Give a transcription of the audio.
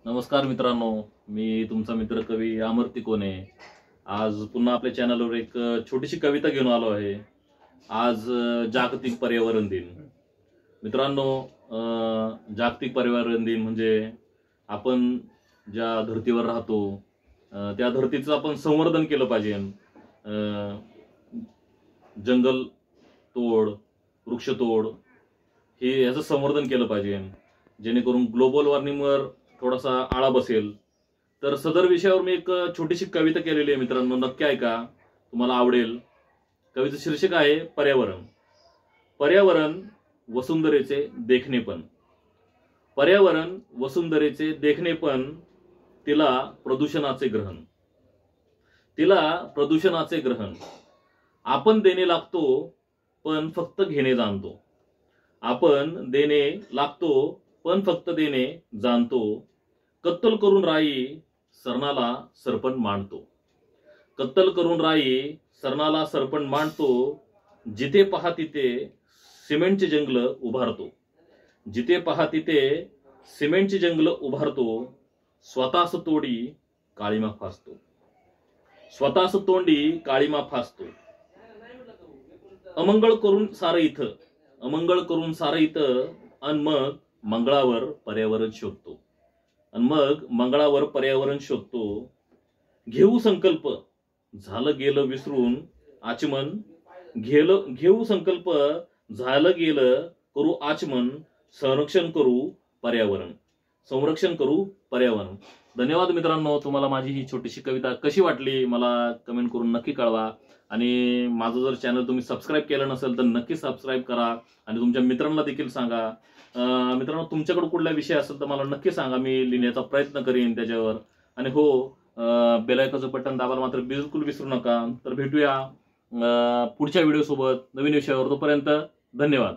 नमस्कार मित्रांनो, मी तुमचा मित्र कवी अमर कोणे आज पुन्हा आपल्या चॅनलवर एक छोटीशी कविता घेऊन आलो आहे। आज जागतिक पर्यावरण दिन। मित्रांनो, जागतिक पर्यावरण दिन म्हणजे आपण ज्या धर्तीवर राहतो त्या धर्तीचं आपण संवर्धन केलं पाहिजे। जंगल तोड, वृक्षतोड हे याचं संवर्धन केलं पाहिजे, जेणेकरून ग्लोबल वॉर्मिंगवर थोडासा आळा बसेल। तर सदर विषयावर मी एक छोटीशी कविता केलेली आहे मित्रांनो, नक्की ऐका, तुम्हाला आवडेल। कवितेचं शीर्षक आहे पर्यावरण। पर्यावरण वसुंधरेचे देखणेपण। पर्यावरण वसुंधरेचे देखणेपण, तिला प्रदूषणाचे ग्रहण। तिला प्रदूषणाचे ग्रहण। आपण देणे लागतो पण फक्त घेणे जाणतो। आपण देणे लागतो पण फक्त देणे जाणतो। कत्तल करून राई सरणाला सरपण मांडतो। कत्तल करून राई सरणाला सरपण मांडतो। जिथे पहा तिथे सिमेंटचे जंगल उभारतो। जिथे पहा तिथे सिमेंटचे जंगल उभारतो। स्वतःस तोडी काळीमा फासतो। स्वतःस तोंडी काळीमा फासतो। अमंगळ करून सारं इथं, अमंगळ करून सारं इथं, अन मग मंगळावर पर्यावरण शोधतो। आणि मग मंगळावर पर्यावरण शोधतो। घेऊ संकल्प झालं गेलं विसरून आचमन। घेऊ संकल्प झालं गेलं करू आचमन। संरक्षण करू पर्यावरण। संरक्षण करू पर्यावरण। धन्यवाद मित्रांनो, तुम्हाला माझी ही छोटीशी कविता कशी वाटली मला कमेंट करून नक्की कळवा। आणि माझं जर चॅनल तुम्ही सबस्क्राईब केलं नसेल तर नक्की सबस्क्राईब करा आणि तुमच्या मित्रांना देखील सांगा। मित्रांनो, तुमच्याकडे कुठला विषय असेल तर मला नक्की सांगा, मी लिहिण्याचा प्रयत्न करेन त्याच्यावर। आणि हो, बेल आयकॉनचं बटन दाबायला मात्र बिलकुल विसरू नका। तर भेटूया पुढच्या व्हिडिओ सोबत नवीन विषयावर। तोपर्यंत धन्यवाद।